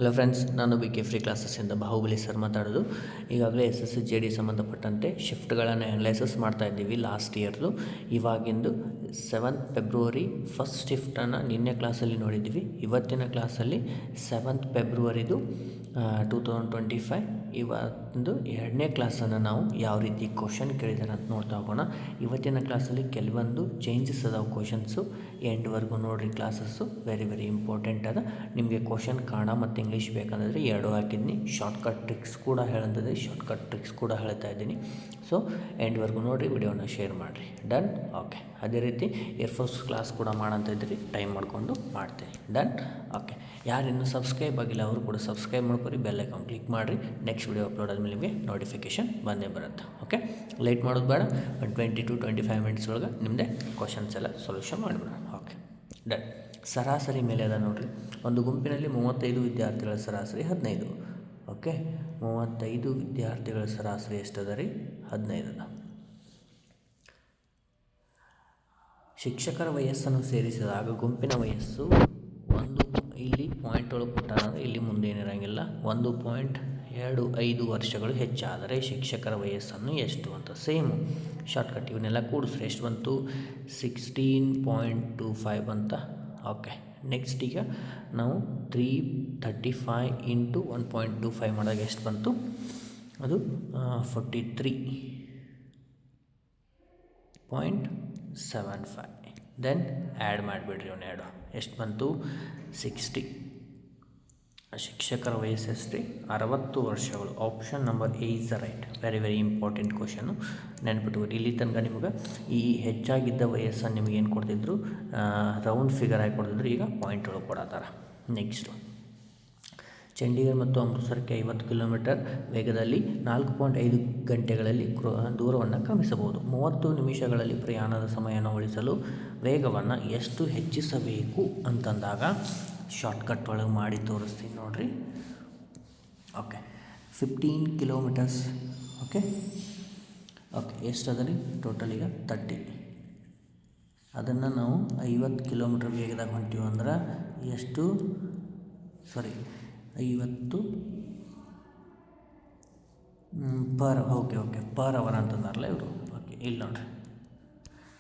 Hello friends, ನಾನು BK free ಕ್ಲಾಸಸ್ಸಿಂದ Bahubali sir ಮಾತಾಡೋದು. ಈಗಾಗಲೇ SSC JD ಸಂಬಂಧಪಟ್ಟಂತೆ ಶಿಫ್ಟ್ಗಳನ್ನು ಅನಲೈಸಸ್ ಮಾಡ್ತಾ ಇದ್ದೀವಿ ಲಾಸ್ಟ್ ಇಯರ್ದು. ಇವಾಗಿಂದು 7th ಫೆಬ್ರವರಿ ಫಸ್ಟ್ ಶಿಫ್ಟನ್ನು ನಿನ್ನೆ ಕ್ಲಾಸಲ್ಲಿ ನೋಡಿದ್ವಿ. ಇವತ್ತಿನ ಕ್ಲಾಸಲ್ಲಿ 7th ಫೆಬ್ರವರಿದು 2025 ಇವತ್ತು ಎರಡನೇ ಕ್ಲಾಸನ್ನು ನಾವು ಯಾವ ರೀತಿ ಕ್ವಶನ್ ಕೇಳಿದ್ದಾರೆ ಅಂತ ನೋಡ್ತಾ ಹೋಗೋಣ. ಇವತ್ತಿನ ಕ್ಲಾಸಲ್ಲಿ ಕೆಲವೊಂದು ಚೇಂಜಸ್ ಅದಾವೆ ಕ್ವಶನ್ಸು. ಎಂಡ್ವರೆಗೂ ನೋಡಿರಿ, ಕ್ಲಾಸಸ್ಸು ವೆರಿ ಇಂಪಾರ್ಟೆಂಟ್ ಅದ. ನಿಮಗೆ ಕ್ವಶನ್ ಕನ್ನಡ ಮತ್ತು ಇಂಗ್ಲೀಷ್ ಬೇಕಂದರೆ ಎರಡೂ ಹಾಕಿದ್ದೀನಿ. ಶಾರ್ಟ್ಕಟ್ ಟ್ರಿಕ್ಸ್ ಕೂಡ ಹೇಳ್ತಿದ್ದೆ, ಶಾರ್ಟ್ಕಟ್ ಟ್ರಿಕ್ಸ್ ಕೂಡ ಹೇಳ್ತಾ ಇದ್ದೀನಿ. ಸೊ ಎಂಡ್ವರೆಗೂ ನೋಡಿರಿ, ವಿಡಿಯೋನ ಶೇರ್ ಮಾಡಿರಿ. ಡನ್? ಓಕೆ. ಅದೇ ರೀತಿ ಏರ್ಫೋರ್ಸ್ ಕ್ಲಾಸ್ ಕೂಡ ಮಾಡಂತ ಇದ್ರಿ, ಟೈಮ್ ಮಾಡಿಕೊಂಡು ಮಾಡ್ತೀನಿ. ಡನ್? ಓಕೆ. ಯಾರಿನ್ನೂ ಸಬ್ಸ್ಕ್ರೈಬ್ ಆಗಿಲ್ಲ ಅವರು ಕೂಡ ಸಬ್ಸ್ಕ್ರೈಬ್ ಮಾಡ್ಕೊರಿ, ಬೆಲ್ ಐಕಾನ್ ಕ್ಲಿಕ್ ಮಾಡಿರಿ. ನೆಕ್ಸ್ಟ್ ವಿಡಿಯೋ ಅಪ್ಲೋಡ್ ಆದಮೇಲೆ ನಿಮಗೆ ನೋಟಿಫಿಕೇಷನ್ ಬಂದೇ ಬರುತ್ತೆ. ಓಕೆ, ಲೇಟ್ ಮಾಡೋದು ಬೇಡ. 20 to 25 ಮಿನಿಟ್ಸ್ ಒಳಗೆ ನಿಮ್ಮದೇ ಕ್ವಶನ್ಸ್ ಎಲ್ಲ ಸೊಲ್ಯೂಷನ್ ಮಾಡಿಬಿಡೋಣ. Okay, done. ಸರಾಸರಿ ಮೇಲೆ ಅದ ನೋಡಿರಿ. ಒಂದು ಗುಂಪಿನಲ್ಲಿ 35 ವಿದ್ಯಾರ್ಥಿಗಳ ಸರಾಸರಿ 15. ಓಕೆ, 35 ವಿದ್ಯಾರ್ಥಿಗಳ ಸರಾಸರಿ ಎಷ್ಟದ ರೀ? 15 ಅದ. ಶಿಕ್ಷಕರ ವಯಸ್ಸನ್ನು ಸೇರಿಸಿದಾಗ ಗುಂಪಿನ ವಯಸ್ಸು ಇಲ್ಲಿ ಪಾಯಿಂಟ್ ಒಳಗೆ ಕೊಟ್ಟಾರ, ಇಲ್ಲಿ ಮುಂದೆ ಏನಿರೋಂಗಿಲ್ಲ. 1.25 ವರ್ಷಗಳು ಹೆಚ್ಚಾದರೆ ಶಿಕ್ಷಕರ ವಯಸ್ಸನ್ನು ಎಷ್ಟು ಅಂತ. ಸೇಮು ಶಾರ್ಟ್ಕಟ್ ಇವನ್ನೆಲ್ಲ ಕೂಡಿಸ್ರಿ. ಎಷ್ಟು ಬಂತು? 16.25 ಅಂತ. ಓಕೆ, ನೆಕ್ಸ್ಟ್ ಈಗ ನಾವು 335 ಇಂಟು 1.25 ಮಾಡಿದಾಗ ಎಷ್ಟು ಬಂತು? ಅದು 43.75. ದೆನ್ ಆ್ಯಡ್ ಮಾಡಿಬಿಡ್ರಿ ಇವನ್ನ ಎರಡು. ಎಷ್ಟು ಬಂತು? 60. ಶಿಕ್ಷಕರ ವಯಸ್ಸು ಎಷ್ಟು ರೀ? 60 ವರ್ಷಗಳು. Option number A is the right. Very important question, ನೆನ್ಪಿಟ್ಕೊರಿ. ಇಲ್ಲಿ ತನಕ ನಿಮ್ಗೆ ಈ ಹೆಚ್ಚಾಗಿದ್ದ ವಯಸ್ಸನ್ನು ನಿಮಗೆ ಏನು ಕೊಡ್ತಿದ್ರು? ರೌಂಡ್ ಫಿಗರ್ ಆಗಿ ಕೊಡ್ತಿದ್ರು. ಈಗ ಪಾಯಿಂಟ್ ಒಳಗೆ ಕೊಡತ್ತಾರ. ನೆಕ್ಸ್ಟು, ಚಂಡೀಗಢ ಮತ್ತು ಅಮೃತಸರಕ್ಕೆ 50 ಕಿಲೋಮೀಟರ್ ವೇಗದಲ್ಲಿ 4.5 ಗಂಟೆಗಳಲ್ಲಿ ದೂರವನ್ನು ಕ್ರಮಿಸಬಹುದು. 30 ನಿಮಿಷಗಳಲ್ಲಿ ಪ್ರಯಾಣದ ಸಮಯವನ್ನು ಉಳಿಸಲು ವೇಗವನ್ನು ಎಷ್ಟು ಹೆಚ್ಚಿಸಬೇಕು ಅಂತಂದಾಗ ಶಾರ್ಟ್ಕಟ್ ಒಳಗೆ ಮಾಡಿ ತೋರಿಸ್ತೀನಿ ನೋಡಿರಿ. Okay, 15 kilometres. ಓಕೆ, ಎಷ್ಟು ಅದ ರೀ? ಟೋಟಲ್ ಈಗ 30. ಅದನ್ನು ನಾವು 50 ಕಿಲೋಮೀಟರ್ ವೇಗದಾಗ ಹೊಂಟೀವಿ ಅಂದ್ರೆ ಎಷ್ಟು? 50 ಪರ್ ಅವರ್ ಅಂತಂದಾರಲ್ಲ ಇವರು. ಓಕೆ, ಇಲ್ಲಿ ನೋಡಿರಿ,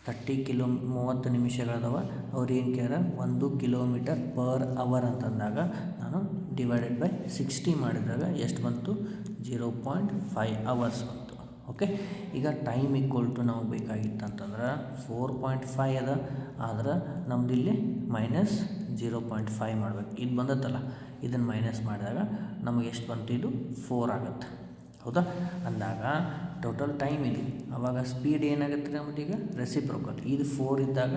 30 ನಿಮಿಷಗಳದವ. ಅವ್ರು ಏನು ಕೇಳ 1 ಕಿಲೋಮೀಟರ್ ಪರ್ ಅವರ್ ಅಂತಂದಾಗ ನಾನು ಡಿವೈಡೆಡ್ ಬೈ 60 ಮಾಡಿದಾಗ ಎಷ್ಟು ಬಂತು? 0.5 ಅವರ್ಸ್ ಬಂತು. ಓಕೆ, ಈಗ ಟೈಮ್ ಈಕ್ವಲ್ ಟು ನಾವು ಬೇಕಾಗಿತ್ತು ಅಂತಂದ್ರೆ 4.5 ಅದ. ಆದ್ರೆ ನಮ್ದು ಇಲ್ಲಿ ಮೈನಸ್ 0.5 ಮಾಡ್ಬೇಕು. ಇದು ಬಂದತ್ತಲ್ಲ, ಇದನ್ನು ಮೈನಸ್ ಮಾಡಿದಾಗ ನಮಗೆ ಎಷ್ಟು ಬಂತು? ಇದು 4 ಆಗುತ್ತೆ. ಹೌದಾ? ಅಂದಾಗ ಟೋಟಲ್ ಟೈಮ್ ಇದು. ಆವಾಗ ಸ್ಪೀಡ್ ಏನಾಗುತ್ತೆ ರೀ ನಮ್ಮದೀಗ? ರೆಸಿಪ್ರೋಕಲ್. ಇದು 4 ಇದ್ದಾಗ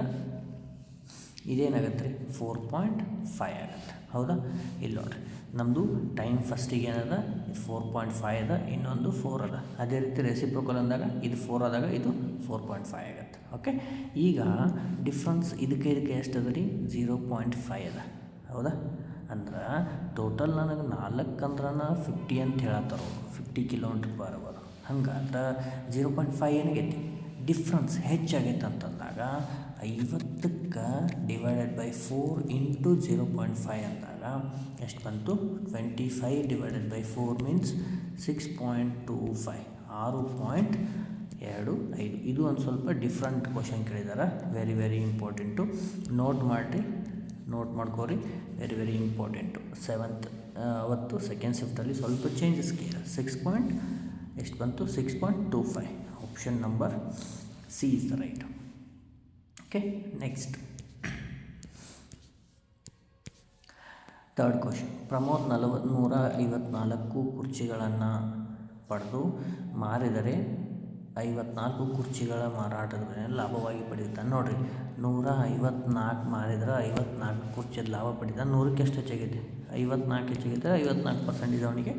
ಇದೇನಾಗುತ್ತೆ ರೀ? 4.5 ಆಗುತ್ತೆ. ಹೌದಾ? ಇಲ್ಲಿ ನೋಡಿರಿ, ನಮ್ಮದು ಟೈಮ್ ಫಸ್ಟಿಗೆ ಏನದ? ಇದು 4.5 ಅದ, ಇನ್ನೊಂದು 4 ಅದ. ಅದೇ ರೀತಿ ರೆಸಿಪ್ರೋಕಲ್ ಅಂದಾಗ ಇದು 4 ಆದಾಗ ಇದು 4.5 ಆಗುತ್ತೆ. ಓಕೆ, ಈಗ ಡಿಫ್ರೆನ್ಸ್ ಇದಕ್ಕೆ ಎಷ್ಟು ಅದ ರೀ? 0.5 ಅದ. ಹೌದಾ? ಅಂದ್ರೆ ಟೋಟಲ್ ನನಗೆ 4 ಅಂದ್ರೆ 50 ಅಂತ ಹೇಳತ್ತಾರ, 50 ಕಿಲೋಮೀಟ್ರ್ ಪರ್ ಅವರ್. ಹಂಗಾದ್ರೆ 0.5 ಏನಾಗೈತಿ? ಡಿಫ್ರೆನ್ಸ್ ಹೆಚ್ಚಾಗೈತೆ ಅಂತಂದಾಗ 50ಕ್ಕೆ ಡಿವೈಡೆಡ್ ಬೈ 4 ಇಂಟು 0.5 ಅಂದಾಗ ಎಷ್ಟು ಬಂತು? 25 ಡಿವೈಡೆಡ್ ಬೈ 4 ಮೀನ್ಸ್ 6.25, 6.25. ಇದು ಒಂದು ಸ್ವಲ್ಪ ಡಿಫ್ರೆಂಟ್ ಕ್ವಶನ್ ಕೇಳಿದ್ದಾರೆ. Very important. ನೋಟ್ ಮಾಡ್ಕೋರಿ, ವೆರಿ ಇಂಪಾರ್ಟೆಂಟು. 7th ಅವತ್ತು ಸೆಕೆಂಡ್ ಶಿಫ್ಟಲ್ಲಿ ಸ್ವಲ್ಪ ಚೇಂಜಸ್ ಕೇಳ. ಎಷ್ಟು ಬಂತು? 6.25. Option number C is the right. Okay, next third question. Pramod 154 ಕುರ್ಚಿಗಳನ್ನು ಪಡೆದು ಮಾರಿದರೆ 54 ಕುರ್ಚಿಗಳ ಮಾರಾಟದ ಬೆಲೆಯನ್ನು ಲಾಭವಾಗಿ ಪಡೆಯುತ್ತಾನೆ. ನೋಡಿರಿ, 154 ಮಾರಿದ್ರೆ 54 ಕುರ್ಚಿಯ ಲಾಭ ಪಡಿತಾನೆ. 100ಕ್ಕೆ ಎಷ್ಟು ಹೆಚ್ಚಾಗೈತೆ? 54 ಹೆಚ್ಚಾಗೈತೆ. 54% ಅವನಿಗೆ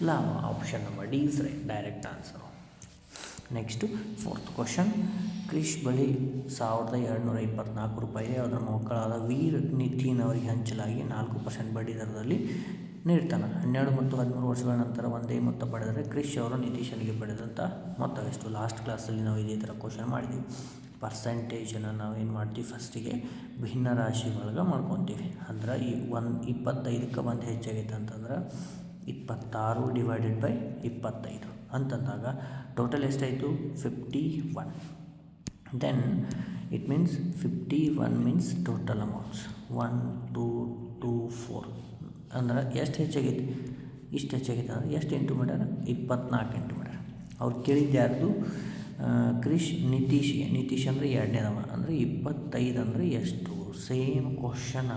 ಲಾಭ. Option number D is right, direct answer. Next fourth question. Krish ಬಳಿ 1224 ರೂಪಾಯಿ ಅದರ ಮಕ್ಕಳಾದ ವೀರ್ ನಿತಿನ್ ಅವರಿಗೆ ಹಂಚಲಾಗಿ 4% ಬಡ್ಡಿ ದರದಲ್ಲಿ ನೀಡ್ತಾನೆ. 12 ಮತ್ತು 13 ವರ್ಷಗಳ ನಂತರ ಒಂದೇ ಮೊತ್ತ ಪಡೆದರೆ ಕ್ರಿಶ್ ಅವರು ನಿತೀಶನಿಗೆ ಪಡೆದಂಥ ಮೊತ್ತವೆಷ್ಟು? ಲಾಸ್ಟ್ ಕ್ಲಾಸಲ್ಲಿ ನಾವು ಇದೇ ಥರ ಕ್ವಶನ್ ಮಾಡಿದ್ದೀವಿ. ಪರ್ಸೆಂಟೇಜನ್ನು ನಾವೇನು ಮಾಡ್ತೀವಿ? ಫಸ್ಟಿಗೆ ಭಿನ್ನ ರಾಶಿ ಒಳಗೆ ಮಾಡ್ಕೊತೀವಿ. ಅಂದ್ರೆ ಈ 25ಕ್ಕೆ 1 ಹೆಚ್ಚಾಗೈತೆ ಅಂತಂದ್ರೆ 26 ಡಿವೈಡೆಡ್ ಬೈ 25 ಅಂತಂದಾಗ ಟೋಟಲ್ ಎಷ್ಟಾಯಿತು 51. Then it means 51 means total amounts 1 2 2 4 ಅಂದ್ರೆ ಎಷ್ಟು ಹೆಚ್ಚಾಗೈತಿ, ಇಷ್ಟು ಹೆಚ್ಚಾಗೈತೆ ಅಂದ್ರೆ ಎಷ್ಟು ಇಂಟು ಮಾಡ್ಯಾರ 24 ಇಂಟು ಮಾಡ್ಯಾರ. ಅವ್ರು ಕೇಳಿದ್ದು ಯಾರ್ದು ನಿತೀಶ್ ಅಂದರೆ ಎರಡನೇದವ ಅಂದರೆ 25 ಅಂದರೆ ಎಷ್ಟು. ಸೇಮ್ ಕ್ವಶನ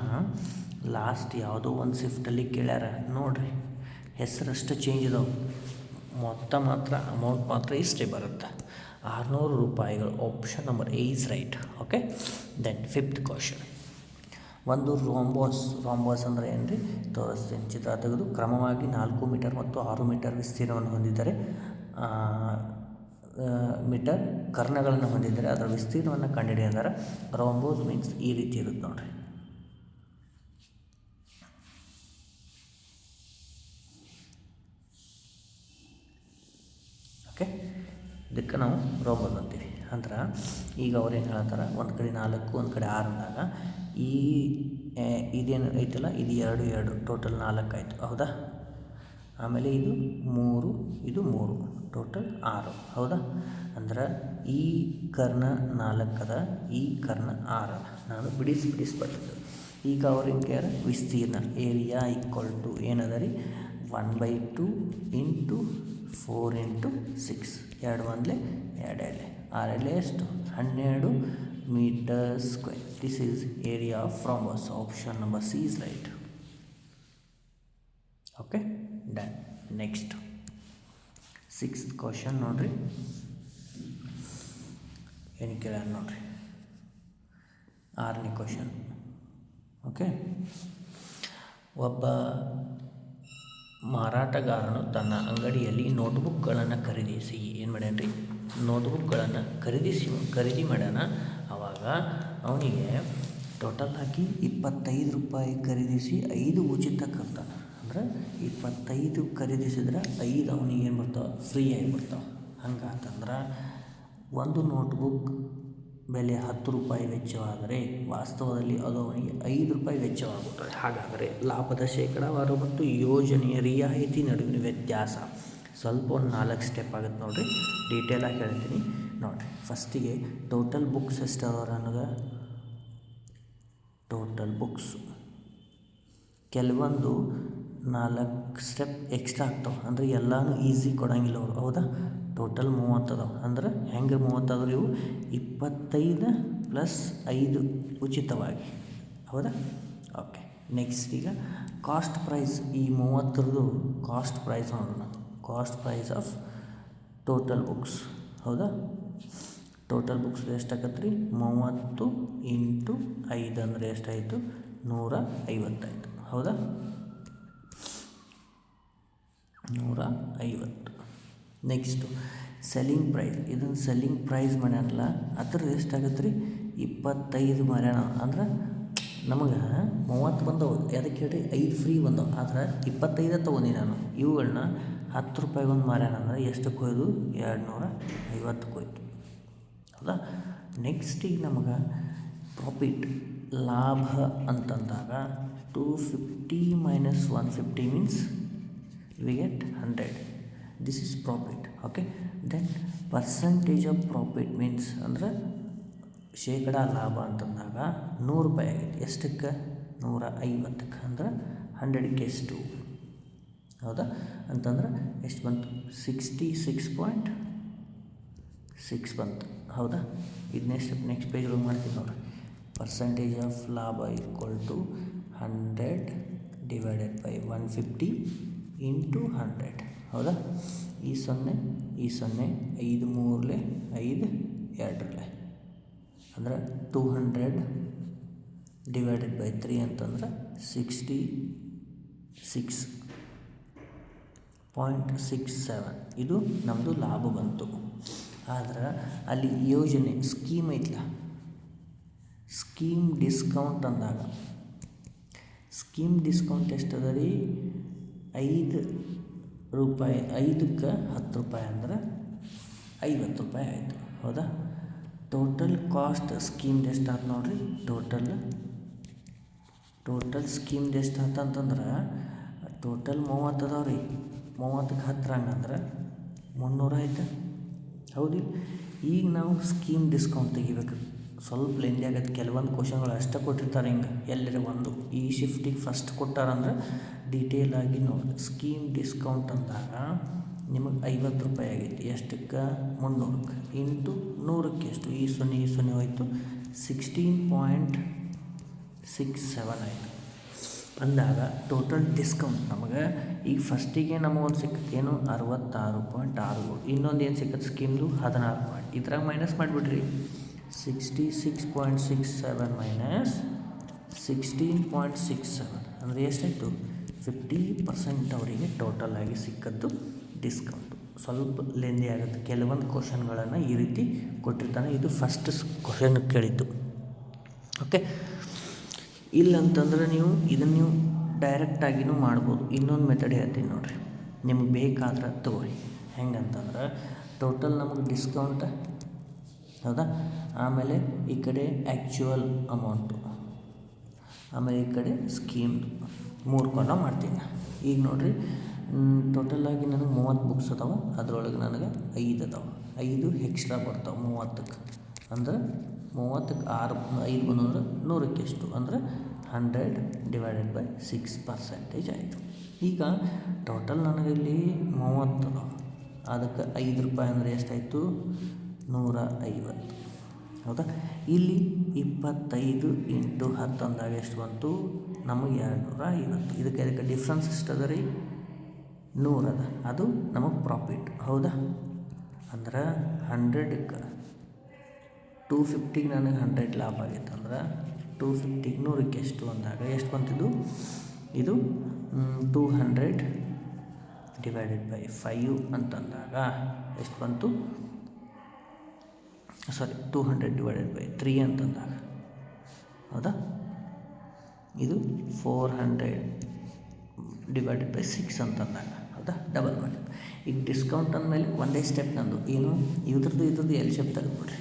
ಲಾಸ್ಟ್ ಯಾವುದೋ ಒಂದು ಶಿಫ್ಟಲ್ಲಿ ಕೇಳ್ಯಾರ ನೋಡ್ರಿ, ಹೆಸರಷ್ಟು ಚೇಂಜ್ ಇದಾವೆ, ಮೊತ್ತ ಮಾತ್ರ ಅಮೌಂಟ್ ಮಾತ್ರ ಇಷ್ಟೇ ಬರುತ್ತೆ, 600 ರೂಪಾಯಿಗಳು. Option number A is right. Okay, then 5th question. ಒಂದು ರಾಂಬಾಸ್ ಅಂದರೆ ಏನು ರೀ ತೋರಿಸ್ತೀನಿ. ಚಿತ್ರ ತೆಗೆದು ಕ್ರಮವಾಗಿ 4 ಮೀಟರ್ ಮತ್ತು 6 ಮೀಟರ್ ವಿಸ್ತೀರ್ಣವನ್ನು ಹೊಂದಿದ್ದಾರೆ. ಮೀಟರ್ ಕರ್ಣಗಳನ್ನು ಹೊಂದಿದ್ದಾರೆ. ಅದರ ವಿಸ್ತೀರ್ಣವನ್ನು ಕಂಡುಹಿಡಿದರೆ ರಾಂಬೋಸ್ ಮೀನ್ಸ್ ಈ ರೀತಿ ಇರುತ್ತೆ ನೋಡಿರಿ. ಓಕೆ, ಇದಕ್ಕೆ ನಾವು ರಾಂಬೋಸ್ ಅಂತೀವಿ. ಅಂದ್ರೆ ಈಗ ಅವ್ರೇನು ಹೇಳ್ತಾರೆ, ಒಂದು ಕಡೆ 4 ಒಂದು ಕಡೆ 6 ಅಂದಾಗ ಇದೇನು ಐತಲ್ಲ ಇದು 2 ಟೋಟಲ್ 4 ಆಯಿತು, ಹೌದಾ. ಆಮೇಲೆ ಇದು 3 ಇದು 3 ಟೋಟಲ್ 6, ಹೌದಾ. ಅಂದ್ರೆ ಈ ಕರ್ಣ 4 ಅದ, ಈ ಕರ್ಣ 6 ಅದ. ನಾನು ಬಿಡಿಸಿ ಬರ್ತದೆ. ಈಗ ಅವ್ರು ಹಿಂಗೆ ವಿಸ್ತೀರ್ಣ ಏರಿಯಾ ಈಕ್ವಲ್ ಟು ಏನದ ರೀ 1/2 ಇಂಟು 4 ಇಂಟು 6 2 1 2 6 ಎಷ್ಟು 12 meter square. This is area of rhombus. Option number C is right. Okay, done. Next 6th question ನೋಡ್ರಿ, ಏನು ಕೇಳ ನೋಡ್ರಿ, 6ನೇ ಕ್ವಶನ್. ಓಕೆ, ಒಬ್ಬ ಮಾರಾಟಗಾರನು ತನ್ನ ಅಂಗಡಿಯಲ್ಲಿ ನೋಟ್ಬುಕ್ಗಳನ್ನು ಖರೀದಿಸಿ ಏನು ಮಾಡ್ಯಾನ್ರಿ, ನೋಟ್ಬುಕ್ಗಳನ್ನು ಖರೀದಿ ಮಾಡ್ಯಾನ. ಆವಾಗ ಅವನಿಗೆ ಟೋಟಲ್ ಹಾಕಿ 25 ರೂಪಾಯಿ ಖರೀದಿಸಿ 5 ಉಚಿತ ಕೊಡ್ತಾನೆ. ಅಂದ್ರೆ 25 ಖರೀದಿಸಿದ್ರೆ 5 ಅವನಿಗೆ ಏನು ಬರ್ತಾವೆ, ಫ್ರೀ ಆಗಿ ಬರ್ತಾವೆ. ಹಂಗಾತಂದ್ರೆ ಒಂದು ನೋಟ್ಬುಕ್ ಬೆಲೆ 10 ರೂಪಾಯಿ ವೆಚ್ಚವಾದರೆ ವಾಸ್ತವದಲ್ಲಿ ಅದು ಅವನಿಗೆ 5 ರೂಪಾಯಿ ವೆಚ್ಚವಾಗುತ್ತದೆ. ಹಾಗಾದರೆ ಲಾಭದ ಶೇಕಡಾವಾರು ಮತ್ತು ಯೋಜನೆಯ ರಿಯಾಯಿತಿ ನಡುವಿನ ವ್ಯತ್ಯಾಸ ಸ್ವಲ್ಪ ಒಂದು 4 ಸ್ಟೆಪ್ ಆಗುತ್ತೆ ನೋಡಿರಿ. ಡೀಟೇಲಾಗಿ ಹೇಳ್ತೀನಿ ನೋಡಿರಿ. ಫಸ್ಟಿಗೆ ಟೋಟಲ್ ಬುಕ್ಸ್ ಎಷ್ಟಾದವ್ರು ಅನ್ನೋದು, ಟೋಟಲ್ ಬುಕ್ಸ್ ಕೆಲವೊಂದು 4 ಸ್ಟೆಪ್ ಎಕ್ಸ್ಟ್ರಾ ಆಗ್ತಾವೆ. ಅಂದರೆ ಎಲ್ಲನೂ ಈಸಿ ಕೊಡೋಂಗಿಲ್ಲ ಅವರು, ಹೌದಾ. ಟೋಟಲ್ 30 ಅದಾವೆ. ಅಂದ್ರೆ ಹೆಂಗೆ 30 ಆದ್ರೆ ಇವು 25 + 5 ಉಚಿತವಾಗಿ, ಹೌದಾ. ಓಕೆ, ನೆಕ್ಸ್ಟ್ ಈಗ ಕಾಸ್ಟ್ ಪ್ರೈಸ್, ಈ 30ರದ್ದು ಕಾಸ್ಟ್ ಪ್ರೈಸ್ ನೋಡೋಣ. Cost price of total books, ಹೌದಾ. ಟೋಟಲ್ ಬುಕ್ಸ್ ಎಷ್ಟಾಗತ್ತೆ ರೀ 30 ಇಂಟು 5 ಅಂದರೆ ಎಷ್ಟಾಯಿತು 150 ಆಯಿತು, ಹೌದಾ. 150. ನೆಕ್ಸ್ಟು ಸೆಲ್ಲಿಂಗ್ ಪ್ರೈಸ್, ಇದನ್ನು ಸೆಲ್ಲಿಂಗ್ ಪ್ರೈಸ್ ಮಾಡ್ಯಾನಲ್ಲ ಅದ್ರದ್ದು ಎಷ್ಟಾಗತ್ತೆ ರೀ 25 ಮಾಡ್ಯಾನ. ಅಂದ್ರೆ ನಮಗೆ 30 ಬಂದವು, ಅದಕ್ಕೆ ಹೇಳಿ 5 ಫ್ರೀ ಬಂದವು. ಆದ್ರೆ 25 ತೊಗೊಂಡು ನಾನು ಇವುಗಳನ್ನ 10 ರೂಪಾಯಿ ಒಂದು ಮಾರ್ಯಾನ. ಅಂದರೆ ಎಷ್ಟಕ್ಕೆ ಹೋಯ್ದು 250 ಹೋಯ್ತು, ಹೌದಾ. ನೆಕ್ಸ್ಟ್ ಈಗ ನಮಗೆ ಪ್ರಾಫಿಟ್ ಲಾಭ ಅಂತಂದಾಗ 250 - 150 means we get 100. This is profit. Okay, then percentage of profit means ಅಂದರೆ ಶೇಕಡಾ ಲಾಭ ಅಂತಂದಾಗ 100 ರೂಪಾಯಿ ಆಗೈತೆ. ಎಷ್ಟಕ್ಕೆ 150ಕ್ಕೆ. ಅಂದ್ರೆ 100ಕ್ಕೆ ಎಷ್ಟು, ಹೌದಾ. ಅಂತಂದ್ರೆ ಎಷ್ಟು ಬಂತು 66.6 ಬಂತು, ಹೌದಾ. ಇದು ನೆಕ್ಸ್ಟ್ ಪೇಜ್ ಒಳಗೆ ಮಾಡ್ತೀವಿ ನೋಡಿರಿ. ಪರ್ಸೆಂಟೇಜ್ ಆಫ್ ಲಾಭ equal to 100 divided by 150 into 100, ಹೌದಾ. ಈ 0 5 3 5 2 ಅಂದ್ರೆ 200 ಡಿವೈಡೆಡ್ ಬೈ 3 ಅಂತಂದ್ರೆ 66.67 ಇದು ನಮ್ಮದು ಲಾಭ ಬಂತು. ಆದ್ರೆ ಅಲ್ಲಿ ಯೋಜನೆ ಸ್ಕೀಮ್ ಐತಲ್ಲ, ಸ್ಕೀಮ್ ಡಿಸ್ಕೌಂಟ್ ಅಂದಾಗ ಸ್ಕೀಮ್ ಡಿಸ್ಕೌಂಟ್ ಎಷ್ಟದ ರೀ 5 ರೂಪಾಯಿ. 5ಕ್ಕೆ 10 ರೂಪಾಯಿ ಅಂದ್ರೆ 50 ರೂಪಾಯಿ ಆಯಿತು, ಹೌದಾ. ಟೋಟಲ್ ಕಾಸ್ಟ್ ಸ್ಕೀಮ್ದು ಎಷ್ಟು ಆಯ್ತು ನೋಡಿರಿ. ಟೋಟಲ್ ಸ್ಕೀಮ್ದು ಎಷ್ಟು ಆಯ್ತು ಅಂತಂದ್ರೆ ಟೋಟಲ್ 30 ಅದಾವ ರೀ. 30ಕ್ಕೆ 10 ಹಂಗಂದ್ರೆ 300 ಆಯ್ತು. ಹೌದು. ಈಗ ನಾವು ಸ್ಕೀಮ್ ಡಿಸ್ಕೌಂಟ್ ತೆಗಿಬೇಕು. ಸ್ವಲ್ಪ ಲೆಂದಿ ಆಗತ್ತೆ. ಕೆಲವೊಂದು ಕ್ವಶನ್ಗಳು ಅಷ್ಟೇ ಕೊಟ್ಟಿರ್ತಾರೆ. ಹಿಂಗೆ ಎಲ್ಲರ ಒಂದು ಈ ಶಿಫ್ಟಿಗೆ ಫಸ್ಟ್ ಕೊಟ್ಟಾರಂದ್ರೆ ಡೀಟೇಲಾಗಿ ನೋಡಿ. ಸ್ಕೀಮ್ ಡಿಸ್ಕೌಂಟ್ ಅಂದಾಗ ನಿಮಗೆ 50 ರೂಪಾಯಿ ಆಗೈತಿ. ಎಷ್ಟಕ್ಕೆ? 300ಕ್ಕೆ ಇಂಟು 100ಕ್ಕೆ ಎಷ್ಟು? ಈ 0 ಹೋಯಿತು. 16.67 ಆಯಿತು. ಅಂದಾಗ ಟೋಟಲ್ ಡಿಸ್ಕೌಂಟ್ ನಮಗೆ ಈಗ ಫಸ್ಟಿಗೆ ನಮಗೊಂದು ಸಿಕ್ಕತ್ತೆ ಏನು? 66.67. ಇನ್ನೊಂದು ಏನು ಸಿಕ್ಕತ್ತೆ ಸ್ಕೀಮ್ದು? 16 ಪಾಯಿಂಟ್. ಇದ್ರಾಗ ಮೈನಸ್ ಮಾಡಿಬಿಡ್ರಿ. 66.67 ಮೈನಸ್ 16.67 ಅಂದರೆ ಎಷ್ಟಾಯಿತು? 50% ಅವರಿಗೆ ಟೋಟಲ್ ಆಗಿ ಸಿಕ್ಕದ್ದು ಡಿಸ್ಕೌಂಟು. ಸ್ವಲ್ಪ ಲೆಂದಿ ಆಗುತ್ತೆ. ಕೆಲವೊಂದು ಕ್ವಶನ್ಗಳನ್ನು ಈ ರೀತಿ ಕೊಟ್ಟಿರ್ತಾನೆ. ಇದು ಫಸ್ಟ್ ಕ್ವಶನ್ ಕೇಳಿದ್ದು. ಓಕೆ. ಇಲ್ಲಂತಂದ್ರೆ ನೀವು ಡೈರೆಕ್ಟಾಗಿಯೂ ಮಾಡ್ಬೋದು. ಇನ್ನೊಂದು ಮೆಥಡ್ ಹೇಳ್ತೀನಿ ನೋಡಿರಿ. ನಿಮ್ಗೆ ಬೇಕಾದ್ರೆ ತಗೋರಿ. ಹೆಂಗಂತಂದ್ರೆ ಟೋಟಲ್ ನಮಗೆ ಡಿಸ್ಕೌಂಟ್ ಹೌದಾ, ಆಮೇಲೆ ಈ ಕಡೆ ಆ್ಯಕ್ಚುಯಲ್ ಅಮೌಂಟು, ಆಮೇಲೆ ಈ ಕಡೆ ಸ್ಕೀಮ್ದು 3 ಕಾಲಮ್ ಮಾಡ್ತೀನಿ. ಈಗ ನೋಡಿರಿ, ಟೋಟಲಾಗಿ ನನಗೆ 30 ಬುಕ್ಸ್ ಅದಾವೆ. ಅದರೊಳಗೆ ನನಗೆ 5 ಅದಾವೆ. 5 ಎಕ್ಸ್ಟ್ರಾ ಬರ್ತಾವೆ 30ಕ್ಕೆ. ಅಂದ್ರೆ 30ಕ್ಕೆ 5 ಬಂದ್ರೆ 100ಕ್ಕೆ ಎಷ್ಟು? ಅಂದರೆ 100/6% ಆಯಿತು. ಈಗ ಟೋಟಲ್ ನನಗಿಲ್ಲಿ 30 ಅದಾವೆ. ಅದಕ್ಕೆ 5 ರೂಪಾಯಿ ಅಂದರೆ ಎಷ್ಟಾಯಿತು? 150. ಹೌದಾ. ಇಲ್ಲಿ 25 × 10 ಅಂದಾಗ ಎಷ್ಟು ಬಂತು? ನಮಗೆ 250. ಇದಕ್ಕೆ ಡಿಫ್ರೆನ್ಸ್ ಎಷ್ಟು ಅದ ರೀ? 100 ಅದ. ಅದು ನಮಗೆ ಪ್ರಾಫಿಟ್. ಹೌದಾ. ಅಂದ್ರೆ 100ಕ್ಕೆ 250 ನನಗೆ 100 ಲಾಭ ಆಗೈತೆ. ಅಂದ್ರೆ 250 100ಕ್ಕೆ ಎಷ್ಟು ಅಂದಾಗ ಎಷ್ಟು ಬಂತಿದ್ದು? ಇದು 200/5 ಅಂತಂದಾಗ ಎಷ್ಟು ಬಂತು? 200/3 ಅಂತಂದಾಗ. ಹೌದಾ. ಇದು 400/6 ಅಂತಂದಾಗ. ಹೌದಾ. ಡಬಲ್ ಮಾಡಿ. ಈಗ ಡಿಸ್ಕೌಂಟ್ ಅಂದಮೇಲೆ ಒಂದೇ ಸ್ಟೆಪ್ ನಂದು ಏನು? ಇದ್ರದ್ದು ಎಲ್ ಶೇಪ್ ತೆಗೆದುಬಿಡ್ರಿ.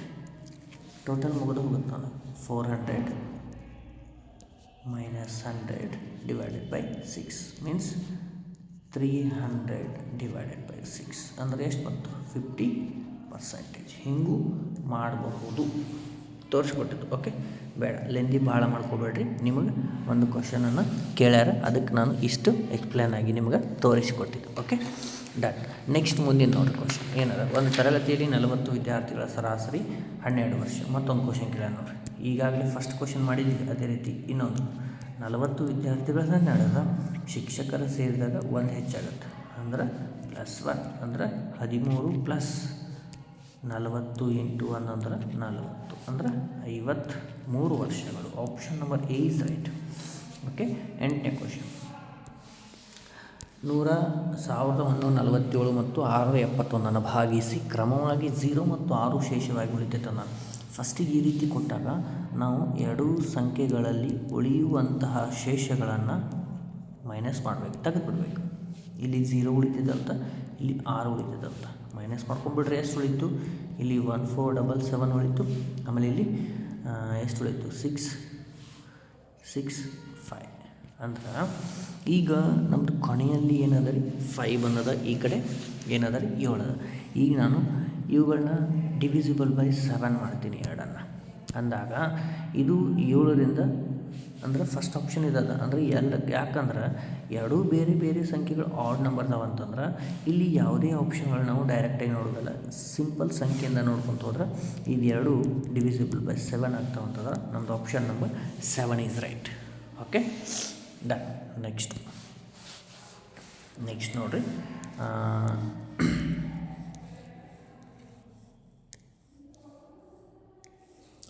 ಟೋಟಲ್ ಮುಗಿದು ಹೋಗುತ್ತೆ ನಾನು. 400 - 100/6 ಮೀನ್ಸ್ 300/6 ಅಂದರೆ ಎಷ್ಟು ಬಂತು? 50%. ಹಿಂಗೂ ಮಾಡಬಹುದು. ತೋರಿಸ್ಕೊಟ್ಟಿದ್ದು. ಓಕೆ. ಬೇಡ ಲೆಂದಿ ಭಾಳ ಮಾಡ್ಕೋಬೇಡ್ರಿ. ನಿಮಗೆ ಒಂದು ಕ್ವಶನನ್ನು ಕೇಳ್ಯಾರ, ಅದಕ್ಕೆ ನಾನು ಇಷ್ಟು ಎಕ್ಸ್ಪ್ಲೇನ್ ಆಗಿ ನಿಮಗೆ ತೋರಿಸಿಕೊಟ್ಟಿದ್ದು. ಓಕೆ. ಡನ್. ನೆಕ್ಸ್ಟ್ ಮುಂದಿನ ನೋಡಿ ಕ್ವಶನ್ ಏನದ? ಒಂದು ತರಗತಿಯಲ್ಲಿ 40 ವಿದ್ಯಾರ್ಥಿಗಳ ಸರಾಸರಿ 12 ವರ್ಷ. ಮತ್ತೊಂದು ಕ್ವಶನ್ ಕೇಳ ನೋಡಿರಿ. ಈಗಾಗಲೇ ಫಸ್ಟ್ ಕ್ವಶನ್ ಮಾಡಿದ್ದೀವಿ. ಅದೇ ರೀತಿ ಇನ್ನೊಂದು 40 ವಿದ್ಯಾರ್ಥಿಗಳ ನಡೆದ ಶಿಕ್ಷಕರ ಸೇರಿದಾಗ 1 ಹೆಚ್ಚಾಗುತ್ತೆ. ಅಂದ್ರೆ +1 ಅಂದ್ರೆ 13 + 40 × 1 ಅಂದ್ರೆ 40 ಅಂದ್ರೆ 53 ವರ್ಷಗಳು. Option number A is right. Okay. 8ನೇ ಕ್ವಶನ್. 1147 ಮತ್ತು 671 ಭಾಗಿಸಿ ಕ್ರಮವಾಗಿ 0 ಮತ್ತು 6 ಶೇಷವಾಗಿ ಉಳಿತೈತೆ. ನಾನು ಫಸ್ಟಿಗೆ ಈ ರೀತಿ ಕೊಟ್ಟಾಗ ನಾವು ಎರಡೂ ಸಂಖ್ಯೆಗಳಲ್ಲಿ ಉಳಿಯುವಂತಹ ಶೇಷಗಳನ್ನು ಮೈನಸ್ ಮಾಡಬೇಕು, ತೆಗೆದುಬಿಡ್ಬೇಕು. ಇಲ್ಲಿ 0 ಉಳಿತಿದಂತ, ಇಲ್ಲಿ 6 ಉಳಿತಿದಂತ. ಮೈನಸ್ ಮಾಡ್ಕೊಂಡ್ಬಿಟ್ರೆ ಎಷ್ಟು ಉಳಿತು? ಇಲ್ಲಿ 1477 ಉಳಿತು. ಆಮೇಲೆ ಇಲ್ಲಿ ಎಷ್ಟು ಉಳಿತು? 665. ಅಂದ್ರೆ ಈಗ ನಮ್ಮದು ಕೊನೆಯಲ್ಲಿ ಏನದ ರೀ? 5 ಬಂದದ. ಈ ಕಡೆ ಏನದ ರೀ? 7 ಅದ. ಈಗ ನಾನು ಇವುಗಳನ್ನ ಡಿವಿಸಿಬಲ್/7 ಮಾಡ್ತೀನಿ ಎರಡನ್ನು. ಅಂದಾಗ ಇದು 7ರಿಂದ ಅಂದ್ರೆ ಫಸ್ಟ್ ಆಪ್ಷನ್ ಇದದ. ಅಂದರೆ ಯಾಕಂದ್ರೆ ಎರಡೂ ಬೇರೆ ಬೇರೆ ಸಂಖ್ಯೆಗಳು ಆಡ್ ನಂಬರ್ ಅದಾವ ಅಂತಂದ್ರೆ ಇಲ್ಲಿ ಯಾವುದೇ ಆಪ್ಷನ್ಗಳು ನಾವು ಡೈರೆಕ್ಟಾಗಿ ನೋಡೋದಲ್ಲ, ಸಿಂಪಲ್ ಸಂಖ್ಯೆಯಿಂದ ನೋಡ್ಕೊತ ಹೋದ್ರೆ ಇವೆರಡು ಡಿವಿಸಿಬಲ್/7 ಆಗ್ತಾವ ಅಂತಂದ್ರೆ ನಮ್ಮದು option number 7 is right. Okay. Done. Next ನೋಡಿರಿ.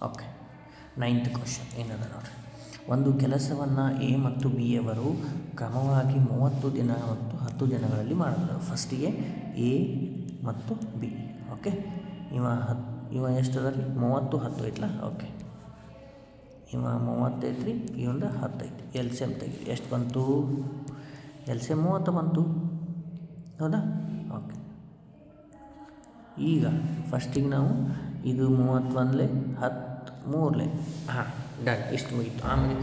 ಓಕೆ. 9th ಕ್ವಶನ್ ಏನದ ನೋಡಿರಿ. ಒಂದು ಕೆಲಸವನ್ನು ಎ ಮತ್ತು ಬಿ ಅವರು ಕ್ರಮವಾಗಿ 30 ದಿನ ಮತ್ತು 10 ದಿನಗಳಲ್ಲಿ ಮಾಡಿದ್ರು. ಫಸ್ಟಿಗೆ ಎ ಮತ್ತು ಬಿ. ಓಕೆ. ಇವ ಎಷ್ಟು ಅದ ರೀ? 30 10 ಐತ್ಲ. ಓಕೆ. ಇವ 30 ಐತ್ರಿ, ಇವಂದು 10 ಐತಿ. LCM ತೆಗಿ. ಎಷ್ಟು ಬಂತು? LCM 30 ಬಂತು. ಹೌದಾ. ಓಕೆ. ಈಗ ಫಸ್ಟಿಗೆ ನಾವು ಇದು 31 10 3 ಡನ್. ಇಷ್ಟು ಮುಗಿತು. ಆಮೇಲೆ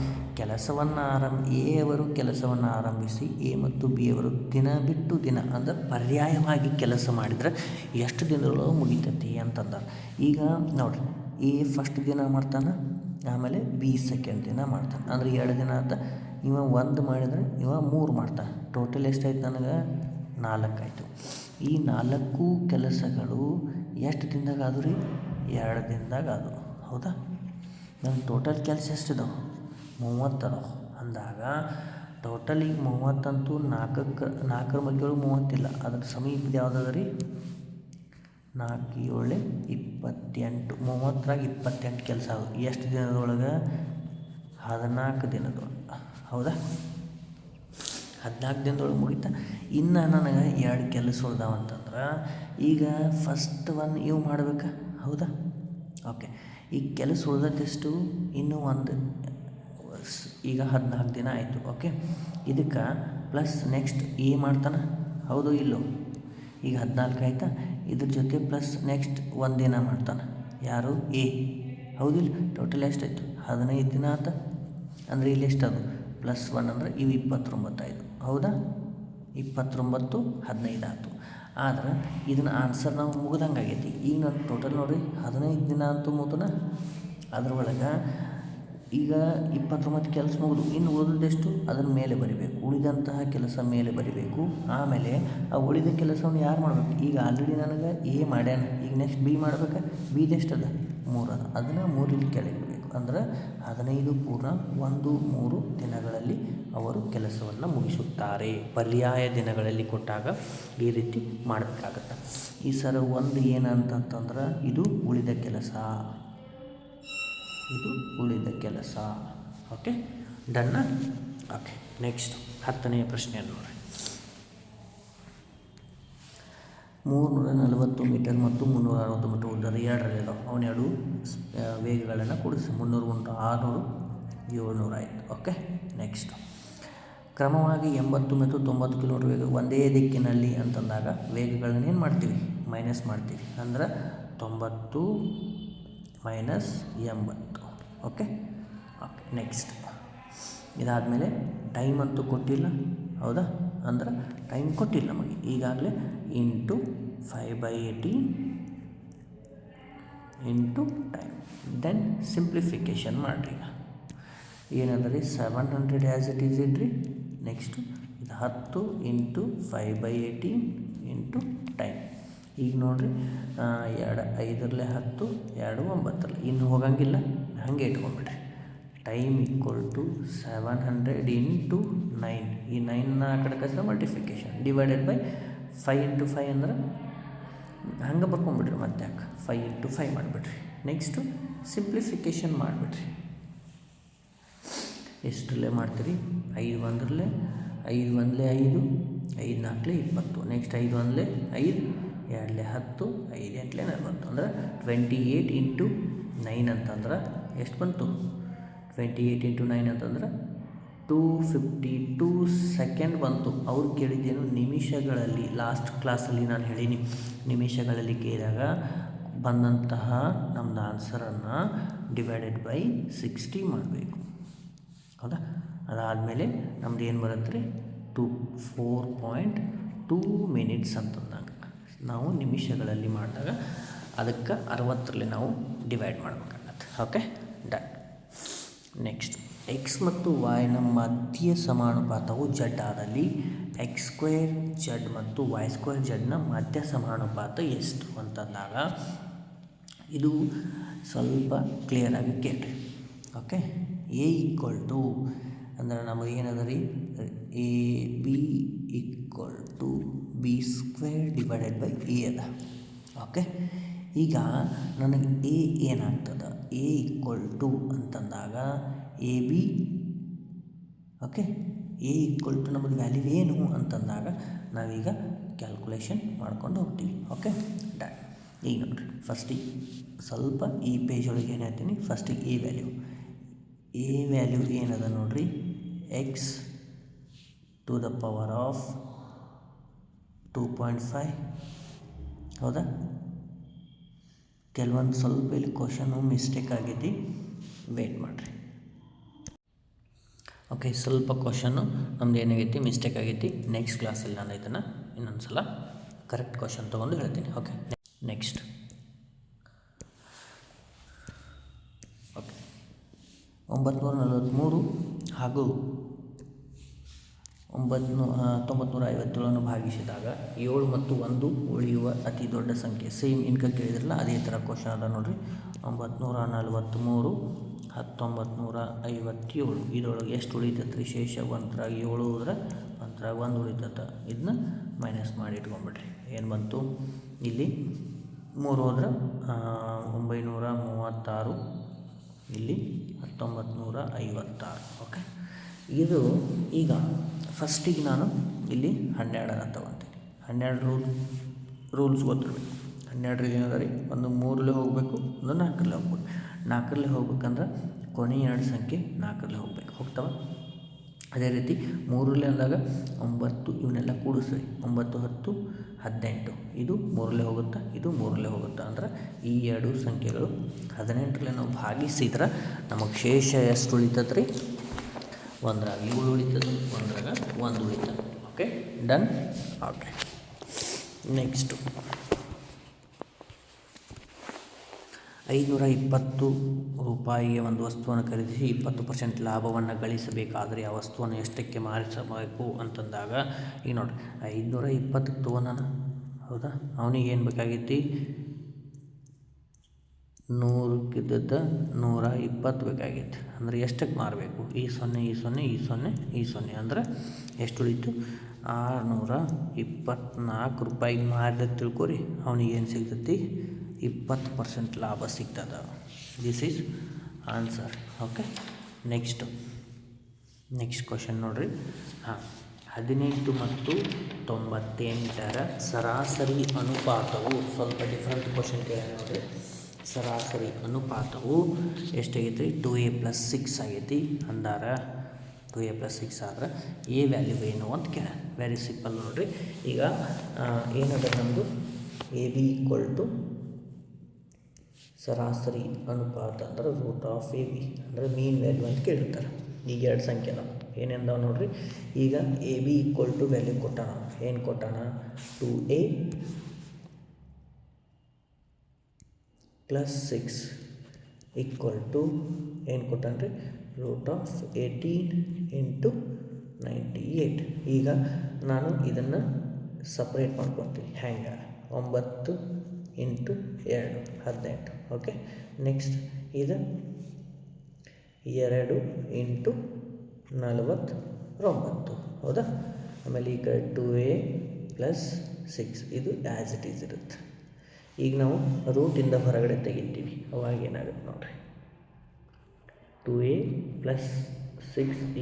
ಎ ಅವರು ಕೆಲಸವನ್ನು ಆರಂಭಿಸಿ ಎ ಮತ್ತು ಬಿ ಅವರು ದಿನ ಬಿಟ್ಟು ದಿನ ಅಂದರೆ ಪರ್ಯಾಯವಾಗಿ ಕೆಲಸ ಮಾಡಿದರೆ ಎಷ್ಟು ದಿನದೊಳಗೆ ಮುಗಿತೈತಿ ಅಂತಂದಾರೆ. ಈಗ ನೋಡಿರಿ, ಎ ಫಸ್ಟ್ ದಿನ ಮಾಡ್ತಾನೆ, ಆಮೇಲೆ ಬಿ ಸೆಕೆಂಡ್ ದಿನ ಮಾಡ್ತಾನೆ. ಅಂದರೆ 2 ದಿನ ಆತ. ಇವ 1 ಮಾಡಿದರೆ ಇವ 3 ಮಾಡ್ತಾನೆ. ಟೋಟಲ್ ಎಷ್ಟಾಯ್ತು ನನಗೆ? 4 ಆಯಿತು. ಈ 4 ಕೆಲಸಗಳು ಎಷ್ಟು ದಿನದಾಗ ಆದವು ರೀ? 2 ದಿನದಾಗ ಆದವು. ಹೌದಾ? ನನ್ನ ಟೋಟಲ್ ಕೆಲಸ ಎಷ್ಟಿದಾವೆ? 30 ಅದಾವೆ. ಅಂದಾಗ ಟೋಟಲ್ ಈಗ 30 ಅಂತೂ 4ರ ಮಧ್ಯೆ 30 ಅದ್ರ ಸಮೀಪದ ಯಾವುದದ ರೀ? 4 7 28. 30ರಾಗ 28 ಕೆಲಸ ಆದವು. ಎಷ್ಟು ದಿನದೊಳಗೆ? 14 ದಿನದೊಳಗೆ. ಹೌದಾ? 14 ದಿನದೊಳಗೆ ಮುಗಿತಾ. ಇನ್ನು ನನಗೆ 2 ಕೆಲಸ ಉಳ್ದಾವಂತಂದ್ರೆ ಈಗ ಫಸ್ಟ್ ಒನ್ ಇವು ಮಾಡ್ಬೇಕಾ? ಹೌದಾ? ಓಕೆ. ಈಗ ಕೆಲಸ ಉಳ್ದತ್ತೆಷ್ಟು? ಇನ್ನೂ ಒಂದು ಈಗ 14 ದಿನ ಆಯಿತು. ಓಕೆ. ಇದಕ್ಕೆ ಪ್ಲಸ್ ನೆಕ್ಸ್ಟ್ ಎ ಮಾಡ್ತಾನೆ, ಹೌದು ಇಲ್ಲೋ? ಈಗ 14 ಆಯಿತಾ. ಇದ್ರ ಜೊತೆ ಪ್ಲಸ್ ನೆಕ್ಸ್ಟ್ 1 ದಿನ ಮಾಡ್ತಾನೆ. ಯಾರು? ಎ. ಹೌದಿಲ್ಲ? ಟೋಟಲ್ ಎಷ್ಟಾಯಿತು? 15 ದಿನ ಆತ. ಅಂದರೆ ಇಲ್ಲಿ ಎಷ್ಟದು? +1 ಅಂದರೆ ಇವು 29 ಆಯಿತು. ಹೌದಾ? 29 15 ಆಯಿತು. ಆದ್ರೆ ಇದನ್ನ ಆನ್ಸರ್ ನಾವು ಮುಗ್ದಂಗೆ ಆಗೈತಿ. ಈಗ ನಾನು ಟೋಟಲ್ ನೋಡಿರಿ 15 ದಿನ ಅಂತೂ ಮುಗಿದನ. ಅದ್ರೊಳಗೆ ಈಗ 29 ಕೆಲಸ ಮುಗಿದು ಇನ್ನು ಉಳಿದೆಷ್ಟು ಅದರ ಮೇಲೆ ಬರಿಬೇಕು. ಉಳಿದಂತಹ ಕೆಲಸ ಮೇಲೆ ಬರಿಬೇಕು. ಆಮೇಲೆ ಆ ಉಳಿದ ಕೆಲಸವನ್ನು ಯಾರು ಮಾಡಬೇಕು? ಈಗ ಆಲ್ರೆಡಿ ನನಗೆ ಎ ಮಾಡ್ಯಾನ. ಈಗ ನೆಕ್ಸ್ಟ್ ಬಿ ಮಾಡ್ಬೇಕಾ? ಬಿದೆಷ್ಟದ? 3 ಅದ. ಅದನ್ನು 3 ಕೆಳಗಿಡಬೇಕು. ಅಂದ್ರೆ 15 ಪೂರ್ಣ 1 3 ದಿನಗಳಲ್ಲಿ ಅವರು ಕೆಲಸವನ್ನು ಮುಗಿಸುತ್ತಾರೆ. ಪರ್ಯಾಯ ದಿನಗಳಲ್ಲಿ ಕೊಟ್ಟಾಗ ಈ ರೀತಿ ಮಾಡಬೇಕಾಗತ್ತೆ. ಈ ಸರ ಒಂದು ಏನಂತಂತಂದ್ರೆ ಇದು ಉಳಿದ ಕೆಲಸ, ಇದು ಉಳಿದ ಕೆಲಸ. ಓಕೆ, ಡನ್ನ. ಓಕೆ, ನೆಕ್ಸ್ಟ್ 10ನೇ ಪ್ರಶ್ನೆಯನ್ನು ನೋಡಿ. 340 ಮೀಟರ್ ಮತ್ತು 360 ಮೀಟರ್ ಉದ್ದದ ಎರಡರಲ್ಲಿದ್ದಾವೆ. ಅವನ್ನೆರಡು ವೇಗಗಳನ್ನು ಕೂಡಿಸಿ 300 × 600 700 ಆಯಿತು. ಓಕೆ, ನೆಕ್ಸ್ಟ್ ಕ್ರಮವಾಗಿ 80 ಮತ್ತು 90 ಕಿಲೋಮೀಟರ್ ವೇಗ ಒಂದೇ ದಿಕ್ಕಿನಲ್ಲಿ ಅಂತಂದಾಗ ವೇಗಗಳನ್ನ ಏನು ಮಾಡ್ತೀವಿ? ಮೈನಸ್ ಮಾಡ್ತೀವಿ. ಅಂದ್ರೆ 90 - 80. ಓಕೆ. ಓಕೆ, ನೆಕ್ಸ್ಟ್ ಇದಾದಮೇಲೆ ಟೈಮ್ ಅಂತೂ ಕೊಟ್ಟಿಲ್ಲ. ಹೌದಾ? ಅಂದ್ರೆ ಟೈಮ್ ಕೊಟ್ಟಿಲ್ಲ ನಮಗೆ ಈಗಾಗಲೇ. Into 5/80 into time. Then simplification ಮಾಡಿರಿ. ಏನಂದ್ರೆ 700 ಆ್ಯಸ್ ಇಟ್ ಈಸ್ ಇಡ್ರಿ. ನೆಕ್ಸ್ಟು ಇದು 10 ಇಂಟು 5/80 ಇಂಟು ಟೈಮ್. ಈಗ ನೋಡಿರಿ, 2 5ರಲ್ಲಿ 10 2 9ರಲ್ಲಿ ಇನ್ನು ಹೋಗಂಗಿಲ್ಲ, ಹಾಗೆ ಇಟ್ಕೊಂಡ್ಬಿಡ್ರಿ. Time = 700 into 9. ಈ 9ನ ಆ ಕಡೆ ಕಳಿಸಿದ್ರೆ ಮಲ್ಟಿಫಿಕೇಷನ್ ಡಿವೈಡೆಡ್ ಬೈ 5 ಇಂಟು 5 ಅಂದ್ರೆ ಹಂಗೆ ಬರ್ಕೊಂಡ್ಬಿಡ್ರಿ. ಮತ್ತೆ ಯಾಕೆ 5 ಇಂಟು 5 ಮಾಡಿಬಿಡ್ರಿ. ನೆಕ್ಸ್ಟು ಸಿಂಪ್ಲಿಫಿಕೇಷನ್ ಮಾಡಿಬಿಡ್ರಿ. ಎಷ್ಟರಲ್ಲೇ ಮಾಡ್ತೀರಿ? 5 1ರಲ್ಲಿ 5 1ಲೆ 5 5 4ಲೆ 20. ನೆಕ್ಸ್ಟ್ 5 1ಲೆ 5 2ಲೆ 10 5 8ಲೆ 40. ಅಂದ್ರೆ 28 ಇಂಟು 9 ಅಂತಂದ್ರೆ ಎಷ್ಟು ಬಂತು? 28 ಇಂಟು 9 ಅಂತಂದ್ರೆ 252 ಸೆಕೆಂಡ್ ಬಂತು. ಅವ್ರು ಕೇಳಿದ್ದೇನು? ನಿಮಿಷಗಳಲ್ಲಿ. ಲಾಸ್ಟ್ ಕ್ಲಾಸಲ್ಲಿ ನಾನು ಹೇಳೀನಿ, ನಿಮಿಷಗಳಲ್ಲಿ ಕೇಳಿದಾಗ ಬಂದಂತಹ ನಮ್ಮದು ಆನ್ಸರನ್ನು ಡಿವೈಡೆಡ್ ಬೈ 60 ಮಾಡಬೇಕು. ಹೌದಾ? ಅದಾದಮೇಲೆ ನಮ್ದು ಏನು ಬರುತ್ತೆ ರೀ? 4.2 ಮಿನಿಟ್ಸ್ ಅಂತಂದಾಗ ನಾವು ನಿಮಿಷಗಳಲ್ಲಿ ಮಾಡಿದಾಗ ಅದಕ್ಕೆ 60ರಲ್ಲಿ ನಾವು ಡಿವೈಡ್ ಮಾಡಬೇಕಾಗತ್ತೆ. Okay, done. ನೆಕ್ಸ್ಟ್ ಎಕ್ಸ್ ಮತ್ತು ವಾಯ್ನ ಮಧ್ಯ ಸಮಾನುಪಾತವು ಜಡ್ ಆದಲ್ಲಿ x² z ಮತ್ತು y² zನ ಮಧ್ಯ ಸಮಾನುಪಾತ ಎಷ್ಟು ಅಂತಂದಾಗ ಇದು ಸ್ವಲ್ಪ ಕ್ಲಿಯರಾಗಿ ಕೇಳ್ರಿ. ಓಕೆ, A = ಅಂದ್ರೆ ನಮಗೆ ಏನದ ರೀ? AB = B² divided by A ಅದ. ಓಕೆ, ಈಗ ನನಗೆ A ಏನಾಗ್ತದೆ? A = ಅಂತಂದಾಗ AB. ಓಕೆ, A = ನಮ್ಮದು ವ್ಯಾಲ್ಯೂ ಏನು ಅಂತಂದಾಗ ನಾವೀಗ ಕ್ಯಾಲ್ಕುಲೇಷನ್ ಮಾಡ್ಕೊಂಡು ಹೋಗ್ತೀವಿ. Okay, done. ಈಗ ನೋಡಿರಿ, ಫಸ್ಟಿಗೆ ಸ್ವಲ್ಪ ಈ ಪೇಜ್ ಒಳಗೆ ಏನು ಹೇಳ್ತೀನಿ, ಫಸ್ಟಿಗೆ A ವ್ಯಾಲ್ಯೂ ಏನದ ನೋಡಿರಿ? x⁴ 2.5. ಹೌದಾ? ಕೆಲವೊಂದು ಸ್ವಲ್ಪ ಇಲ್ಲಿ ಕ್ವಶನು ಮಿಸ್ಟೇಕ್ ಆಗೈತಿ, ವೇಟ್ ಮಾಡಿರಿ. ಓಕೆ, ಸ್ವಲ್ಪ ಕ್ವಶನ್ನು ನಮ್ದು ಏನಾಗೈತಿ ಮಿಸ್ಟೇಕ್ ಆಗೈತಿ. ನೆಕ್ಸ್ಟ್ ಕ್ಲಾಸಲ್ಲಿ ನಾನು ಇದನ್ನು ಇನ್ನೊಂದು ಸಲ ಕರೆಕ್ಟ್ ಕ್ವಶನ್ ತೊಗೊಂಡು ಹೇಳ್ತೀನಿ. Okay, next. ಓಕೆ, 943 ಹಾಗೂ 957 ಭಾಗಿಸಿದಾಗ 7 ಮತ್ತು 1 ಉಳಿಯುವ ಅತಿ ದೊಡ್ಡ ಸಂಖ್ಯೆ. ಸೇಮ್ ಇನ್ಕ ಕೇಳಿದ್ರಲ್ಲ ಅದೇ ಥರ ಕ್ವಶನ್ ಅದ ನೋಡಿರಿ. 943 1957 ಇದರೊಳಗೆ ಎಷ್ಟು ಉಳಿತೈತೆ ರೀ? ಶೇಷ 1 7 ಹೋದ್ರೆ 1 ಉಳಿತೈತೆ. ಇದನ್ನ ಮೈನಸ್ ಮಾಡಿ ಇಟ್ಕೊಂಡ್ಬಿಡ್ರಿ. ಏನು ಬಂತು ಇಲ್ಲಿ? 3 ಹೋದ್ರೆ 936, ಇಲ್ಲಿ 1956. ಓಕೆ, ಇದು ಈಗ ಫಸ್ಟಿಗೆ ನಾನು ಇಲ್ಲಿ 12 ತೊಗೊತೀನಿ. 12 ರೂಲ್ಸ್ ಗೊತ್ತಿರಬೇಕು. 12 ಏನದ ರೀ? ಒಂದು 3ರಲ್ಲಿ ಹೋಗಬೇಕು, ಒಂದು 4ರಲ್ಲಿ ಹೋಗ್ಬೇಕು. 4ರಲ್ಲಿ ಹೋಗ್ಬೇಕಂದ್ರೆ ಕೊನೆಯ 2 ಸಂಖ್ಯೆ 4ರಲ್ಲಿ ಹೋಗ್ಬೇಕು. ಹೋಗ್ತಾವ? ಅದೇ ರೀತಿ 3ರಲ್ಲಿ ಅಂದಾಗ 9 ಇವನ್ನೆಲ್ಲ ಕೂಡಿಸ್ರಿ. 9, 10, 18 ಇದು 3ರಲ್ಲಿ ಹೋಗುತ್ತಾ, ಇದು 3ರಲ್ಲಿ ಹೋಗುತ್ತಾ. ಅಂದ್ರೆ ಈ 2 ಸಂಖ್ಯೆಗಳು 18ರಲ್ಲಿ ನಾವು ಭಾಗಿಸಿದ್ರೆ ನಮಗೆ ಶೇಷ ಎಷ್ಟು ಉಳಿತದೆ ರೀ? 1ರಾಗ 7 ಉಳಿತದೆ, 1ರಾಗ 1 ಉಳಿತದೆ. Okay, done. ಓಕೆ, ನೆಕ್ಸ್ಟು 520 ರೂಪಾಯಿಗೆ ಒಂದು ವಸ್ತುವನ್ನು ಖರೀದಿಸಿ 20% ಲಾಭವನ್ನು ಗಳಿಸಬೇಕಾದರೆ ಆ ವಸ್ತುವನ್ನು ಎಷ್ಟಕ್ಕೆ ಮಾರಿಸಬೇಕು ಅಂತಂದಾಗ ಈಗ ನೋಡಿರಿ, 520 ತೊಗೊಂಡಾನ. ಹೌದಾ? ಅವನಿಗೆ ಏನು ಬೇಕಾಗೈತಿ? 100ಕ್ಕಿದ್ದ 120 ಬೇಕಾಗೈತಿ. ಅಂದರೆ ಎಷ್ಟಕ್ಕೆ ಮಾರಬೇಕು? ಈ 0 ಈ 0 ಈ 0 ಈ 0 ಅಂದರೆ ಎಷ್ಟು ಉಳಿತು? 624 ರೂಪಾಯಿಗೆ ಮಾರಿದ ತಿಳ್ಕೊರಿ. ಅವನಿಗೆ ಏನು ಸಿಗ್ತೈತಿ? 20% ಲಾಭ ಸಿಗ್ತದೆ. This is answer. Okay, next question ನೋಡಿರಿ. 18 ಮತ್ತು 98ರ ಸರಾಸರಿ ಅನುಪಾತವು, ಸ್ವಲ್ಪ ಡಿಫ್ರೆಂಟ್ ಕ್ವಶನ್ ಕೇಳ ನೋಡಿರಿ. ಸರಾಸರಿ ಅನುಪಾತವು ಎಷ್ಟಾಗೈತಿ? 2a + 6 ಆಗೈತಿ. ಅಂದಾರ 2a + 6 ಆದ್ರೆ ಎ ವ್ಯಾಲ್ಯೂ ಏನು ಅಂತ ಕೇಳ. ವೆರಿ ಸಿಂಪಲ್ ನೋಡಿರಿ. ಈಗ ಏನದ ನಮ್ಮದು? AB = ಸರಾಸರಿ ಅನುಪಾತ ಅಂದ್ರೆ √AB ಅಂದರೆ ಮೀನ್ ವ್ಯಾಲ್ಯೂ ಅಂತ ಕೇಳಿರ್ತಾರೆ. ಈಗ 2 ಸಂಖ್ಯೆ ಅದಾವ. ಏನೆಂದಾವ ನೋಡಿರಿ. ಈಗ AB = ವ್ಯಾಲ್ಯೂ ಕೊಟ್ಟಾನ. ಏನು ಕೊಟ್ಟಾನ? 2a + 6 = ಏನು ಕೊಟ್ಟಾನ್ರಿ? √18 × 98. ಈಗ ನಾನು ಇದನ್ನು ಸಪ್ರೇಟ್ ಮಾಡ್ಕೊತೀನಿ. ಹೆಂಗೆ? 9 × 2 18. ಓಕೆ, ನೆಕ್ಸ್ಟ್ ಇದು 2 × 49. ಹೌದಾ? ಆಮೇಲೆ ಈ ಕಡೆ 2a + 6 ಇದು ಆ್ಯಸ್ ಇಟ್ ಈಸ್ ಇರುತ್ತೆ. ಈಗ ನಾವು ರೂಟಿಂದ ಹೊರಗಡೆ ತೆಗಿತೀವಿ. ಅವಾಗ ಏನಾಗುತ್ತೆ ನೋಡಿರಿ. 2a + 6 =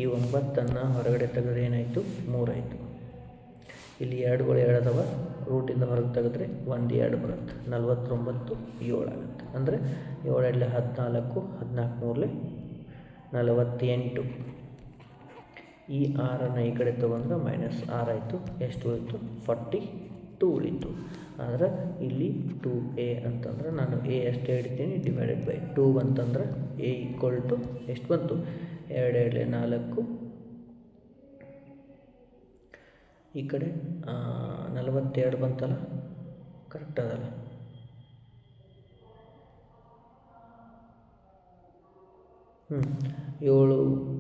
ಈ 9 ಹೊರಗಡೆ ತೆಗೆದ್ರೆ ಏನಾಯಿತು? 3 ಆಯಿತು. ಇಲ್ಲಿ 2ಗಳು 2 ಅದಾವ. ರೂಟಿಂದ ಹೊರಗೆ ತೆಗೆದ್ರೆ 1 2 ಬರುತ್ತೆ. 49 7 ಆಗುತ್ತೆ. ಅಂದರೆ 7 2 14, 14 3 48. ಈ 6 ಈ ಕಡೆ ತೊಗೊಂಡ್ರೆ -6 ಆಯಿತು. ಎಷ್ಟು ಉಳಿತು? 42 ಉಳಿತು. ಆದರೆ ಇಲ್ಲಿ 2a ಅಂತಂದ್ರೆ ನಾನು a ಎಷ್ಟು ಹಿಡಿತೀನಿ? /2 ಅಂತಂದ್ರೆ a = ಎಷ್ಟು ಬಂತು? 2 2 4, ಈ ಕಡೆ 42 ಬಂತಲ್ಲ. ಕರೆಕ್ಟ್ ಅದಲ್ಲ? ಹ್ಞೂ 7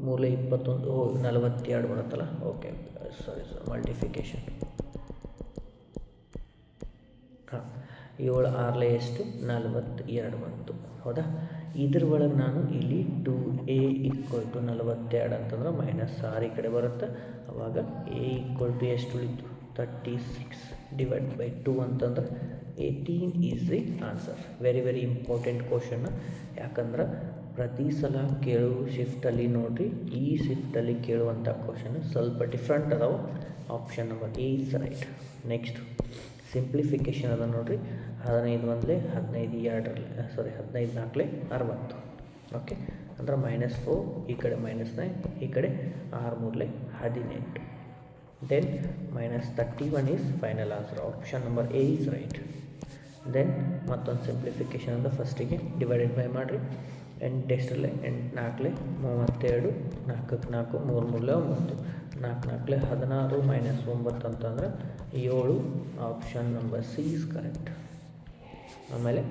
3 21 42 ಬರುತ್ತಲ್ಲ. ಓಕೆ, ಸಾರಿ ಮಲ್ಟಿಫಿಕೇಶನ್. ಹಾಂ, 7 6 ಎಷ್ಟು? 42 ಬಂತು. ಹೌದಾ? ಇದ್ರ ಒಳಗೆ ನಾನು ಇಲ್ಲಿ 2a = 42 ಅಂತಂದ್ರೆ -6 ಈ ಕಡೆ ಬರುತ್ತೆ. ಆವಾಗ a = ಎಷ್ಟು ಉಳಿತು? 36 / 2 ಅಂತಂದ್ರೆ 18 is the answer. Very very important question. ಯಾಕಂದ್ರೆ ಪ್ರತಿ ಸಲ ಕೇಳುವ ಶಿಫ್ಟಲ್ಲಿ ನೋಡಿರಿ, ಈ ಶಿಫ್ಟಲ್ಲಿ ಕೇಳುವಂಥ ಕ್ವಶನ್ ಸ್ವಲ್ಪ ಡಿಫ್ರೆಂಟ್ ಅದಾವೆ. Option number A is right. Next simplification ಅದ ನೋಡಿರಿ. 15 1 15 2 15 4 60. ಓಕೆ, ಅಂದ್ರೆ -4 ಈ ಕಡೆ -9 ಈ ಕಡೆ 6 3 18. Then -31 is final answer. Option number A is right. Then ಮತ್ತೊಂದು ಸಿಂಪ್ಲಿಫಿಕೇಷನ್ ಅಂದರೆ ಫಸ್ಟಿಗೆ ಡಿವೈಡೆಡ್ ಬೈ ಮಾಡಿರಿ. ಎಂಟು ಎಷ್ಟರಲ್ಲೇ 8 4 32 4 4 3 3 9 4 4 16 -9 ಅಂತಂದ್ರೆ 7. Option number C is correct. ಆಮೇಲೆ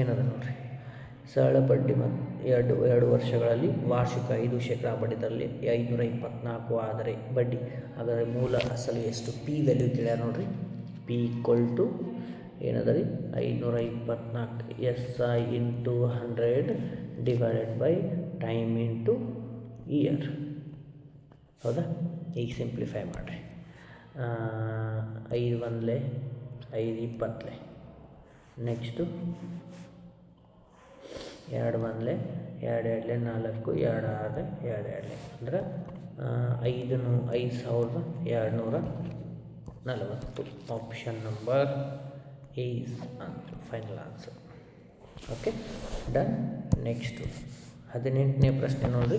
ಏನದ ನೋಡ್ರಿ, ಸರಳ ಬಡ್ಡಿ ಮತ್ತು ಎರಡು ವರ್ಷಗಳಲ್ಲಿ ವಾರ್ಷಿಕ 5% ಬಡ್ಡಿದಲ್ಲಿ 524 ಆದರೆ ಬಡ್ಡಿ, ಹಾಗಾದರೆ ಮೂಲ ಅಸಲು ಎಷ್ಟು? ಪಿ ವ್ಯಾಲ್ಯೂ ಕೇಳ್ಯಾರ ನೋಡ್ರಿ. ಪಿ ಈಕ್ವಲ್ ಟು ಏನದ ರೀ 524 SI into 100 divided by time into year. ಹೌದಾ? ಈಗ ಸಿಂಪ್ಲಿಫೈ ಮಾಡಿರಿ. 5 1 5 20. ನೆಕ್ಸ್ಟು 2 1 2 2 4 2 6 2 2 ಅಂದ್ರೆ 5240. Option number is final answer. Okay, done. Next 18ನೇ ಪ್ರಶ್ನೆ ನೋಡಿರಿ.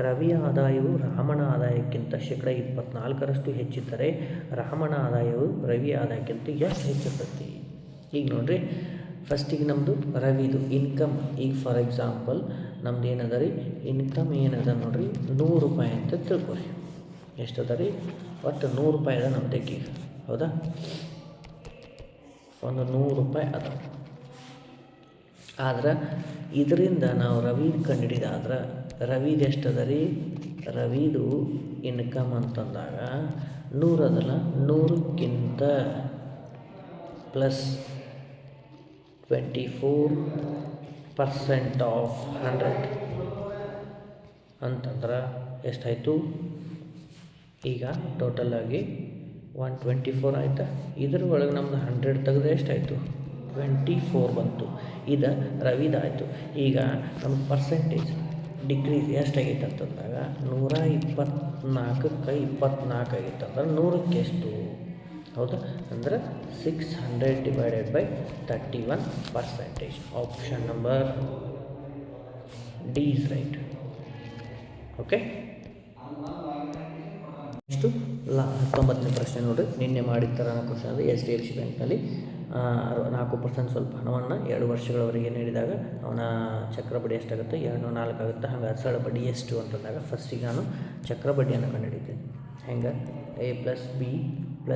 ರವಿಯ ಆದಾಯವು ರಾಮನ ಆದಾಯಕ್ಕಿಂತ 24% ಹೆಚ್ಚಿದ್ದರೆ ರಾಮನ ಆದಾಯವು ರವಿಯ ಆದಾಯಕ್ಕಿಂತ ಎಷ್ಟು ಹೆಚ್ಚಿರ್ತೈತಿ? ಈಗ ನೋಡಿರಿ, ಫಸ್ಟಿಗೆ ನಮ್ಮದು ರವಿದು ಇನ್ಕಮ್. ಈಗ ಫಾರ್ ಎಕ್ಸಾಂಪಲ್ ನಮ್ದು ಏನದ ರೀ ಇನ್ಕಮ್ ಏನದ ನೋಡಿರಿ 100 ರೂಪಾಯಿ ಅಂತ ತಿಳ್ಕೊರಿ. ಎಷ್ಟದ ರೀ? ಒಟ್ಟು 100 ರೂಪಾಯಿ ಅದ ನಮ್ಮ ತೆಗಿಗೆ. ಹೌದಾ? ಒಂದು 100 ರೂಪಾಯಿ ಅದ. ಆದ್ರೆ ಇದರಿಂದ ನಾವು ರವಿದು ಕಂಡುಹಿಡಿದಾದ್ರೆ ರವಿದು ಎಷ್ಟದ ರೀ? ರವಿದು ಇನ್ಕಮ್ ಅಂತಂದಾಗ 100 ಅದಲ್ಲ, 100ಕ್ಕಿಂತ ಪ್ಲಸ್ 24% ಆಫ್ 100 ಅಂತಂದ್ರೆ ಎಷ್ಟಾಯಿತು? ಈಗ ಟೋಟಲಾಗಿ 124 ಆಯಿತಾ. ಇದ್ರ ಒಳಗೆ ನಮ್ದು 100 ತೆಗೆದ್ರೆ ಎಷ್ಟಾಯಿತು? 24 ಬಂತು. ಇದು ರವಿದಾಯಿತು. ಈಗ ನಮ್ಮ ಪರ್ಸೆಂಟೇಜ್ ಡಿಕ್ರೀಸ್ ಎಷ್ಟಾಗೈತೆ ಅಂತಂದಾಗ 124ಕ್ಕೆ 24 ಆಗಿತ್ತು ಅಂದ್ರೆ 100ಕ್ಕೆ ಎಷ್ಟು? ಹೌದಾ? ಅಂದ್ರೆ 600 divided by 31%. Option number D is right. Okay, next 19ನೇ ಪ್ರಶ್ನೆ ನೋಡಿರಿ. ನಿನ್ನೆ ಮಾಡಿದ ಥರ ಕ್ವಶನ್ ಅದು. HDFC ಬ್ಯಾಂಕ್ನಲ್ಲಿ 4% ಸ್ವಲ್ಪ ಹಣವನ್ನು 2 ವರ್ಷಗಳವರೆಗೆ ನೀಡಿದಾಗ ಅವನ ಚಕ್ರ ಬಡ್ಡಿ ಎಷ್ಟಾಗುತ್ತೆ? 204 ಆಗುತ್ತೆ. ಹಂಗೆ ಸರಳ ಬಡ್ಡಿ ಎಷ್ಟು ಅಂತಂದಾಗ ಫಸ್ಟಿಗೆ ನಾನು ಚಕ್ರ ಬಡ್ಡಿಯನ್ನು ಕಂಡುಹಿಡಿತೀನಿ. ಹೆಂಗೆ? A + B +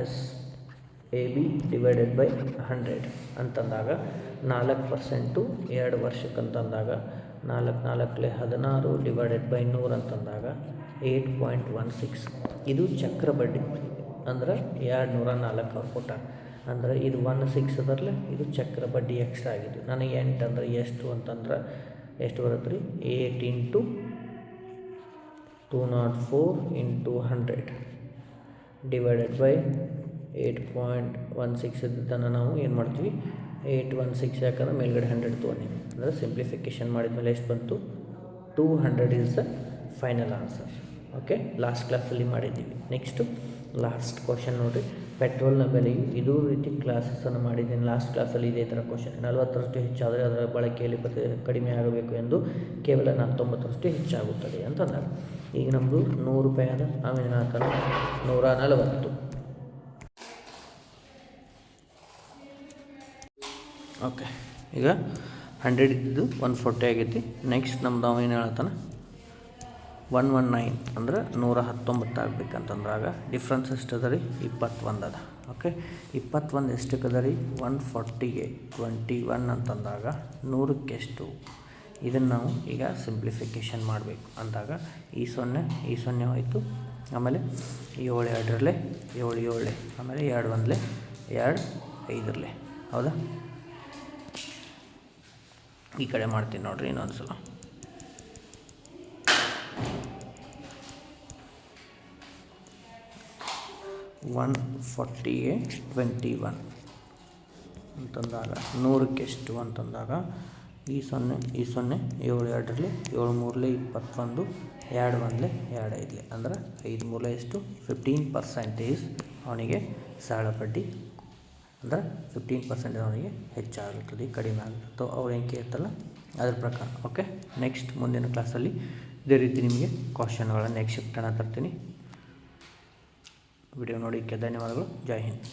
AB divided by 100 ಅಂತಂದಾಗ 4% 2 ವರ್ಷಕ್ಕಂತಂದಾಗ 4 4 16 ಡಿವೈಡೆಡ್ ಬೈ 100 ಅಂತಂದಾಗ 8.16. ಇದು ಚಕ್ರ ಬಡ್ಡಿ ಅಂದ್ರೆ 204 ಅವ್ರು ಕೊಟ್ಟಾರ. ಅಂದ್ರೆ ಇದು 16 ಅದರಲ್ಲೇ ಇದು ಚಕ್ರ ಬಡ್ಡಿ ಎಕ್ಸ್ಟ್ರಾ ಆಗಿದ್ದು. ನನಗೆ 8 ಅಂದ್ರೆ ಎಷ್ಟು ಅಂತಂದ್ರೆ ಎಷ್ಟು ಬರುತ್ತೆ ರೀ? 8 ಇಂಟು 204 ಇಂಟು 100 ಡಿವೈಡೆಡ್ ಬೈ 8.16 ಇದ್ದನ್ನು ನಾವು ಏನು ಮಾಡ್ತೀವಿ? 816 ಯಾಕಂದ್ರೆ ಮೇಲ್ಗಡೆ 100 ತೊಗೊಂಡಿವಿ. ಅಂದರೆ ಸಿಂಪ್ಲಿಫಿಕೇಷನ್ ಮಾಡಿದ್ಮೇಲೆ ಎಷ್ಟು ಬಂತು? 200 is the final answer. Okay, last ಕ್ಲಾಸಲ್ಲಿ ಮಾಡಿದ್ದೀವಿ. ನೆಕ್ಸ್ಟು ಲಾಸ್ಟ್ ಕ್ವಶನ್ ನೋಡಿರಿ. ಪೆಟ್ರೋಲ್ನ ಬೆಲೆಯು ಇದೂ ರೀತಿ ಕ್ಲಾಸಸ್ಸನ್ನು ಮಾಡಿದ್ದೀನಿ. ಲಾಸ್ಟ್ ಕ್ಲಾಸಲ್ಲಿ ಇದೇ ಥರ ಕ್ವಶನ್. 40ರಷ್ಟು ಹೆಚ್ಚಾದರೆ ಅದರ ಬಳಕೆಯಲ್ಲಿ ಕಡಿಮೆ ಆಗಬೇಕು ಎಂದು ಕೇವಲ 49ರಷ್ಟು ಹೆಚ್ಚಾಗುತ್ತದೆ ಅಂತಂದಾಗ ಈಗ ನಮ್ಮದು 100 ರೂಪಾಯಿ ಅದ. ಆಮೇಲೆ 4 140. ಓಕೆ, ಈಗ 100 ಇದ್ದಿದ್ದು 140 ಆಗೈತಿ. ನೆಕ್ಸ್ಟ್ ನಮ್ದು ಅವ ಏನು ಹೇಳ್ತಾನೆ? 119 ಅಂದ್ರೆ 119 ಆಗ್ಬೇಕಂತಂದ್ರಾಗ ಡಿಫ್ರೆನ್ಸ್ ಎಷ್ಟು ಅದ ರೀ? 21 ಅದ. ಓಕೆ, 21 ಎಷ್ಟಕ್ಕೆ ಅದ ರೀ? 140ಗೆ 21 ಅಂತಂದಾಗ 100ಕ್ಕೆ ಎಷ್ಟು? ಇದನ್ನು ನಾವು ಈಗ ಸಿಂಪ್ಲಿಫಿಕೇಷನ್ ಮಾಡಬೇಕು ಅಂದಾಗ ಈ 0 ಹೋಯಿತು. ಆಮೇಲೆ 7 2 7 7 ಆಮೇಲೆ 2 1 2 5. ಹೌದಾ? ಈ ಕಡೆ ಮಾಡ್ತೀನಿ ನೋಡಿರಿ ಇನ್ನೊಂದು ಸಲ. 140ಗೆ 21 ಅಂತಂದಾಗ 100ಕ್ಕೆ ಎಷ್ಟು ಅಂತಂದಾಗ ಈ 0 7 2 7 3 21 2 1 2 5 ಅಂದ್ರೆ 5 3 ಎಷ್ಟು? 15% ಅವನಿಗೆ ಸರಳ ಬಡ್ಡಿ ಅಂದರೆ 15% ಅವನಿಗೆ ಹೆಚ್ಚಾಗುತ್ತದೆ, ಕಡಿಮೆ ಆಗುತ್ತದೆ. ಅವ್ರು ಏನು ಕೇಳ್ತಲ್ಲ ಅದ್ರ ಪ್ರಕಾರ. ಓಕೆ, ನೆಕ್ಸ್ಟ್ ಮುಂದಿನ ಕ್ಲಾಸಲ್ಲಿ ಇದೇ ರೀತಿ ನಿಮಗೆ ಕ್ವಶನ್ಗಳ ನೆಕ್ಸ್ಟ್ ಶಿಫ್ಟನ್ನು ತರ್ತೀನಿ. ವಿಡಿಯೋ ನೋಡೋಕ್ಕೆ ಧನ್ಯವಾದಗಳು. ಜೈ ಹಿಂದ್.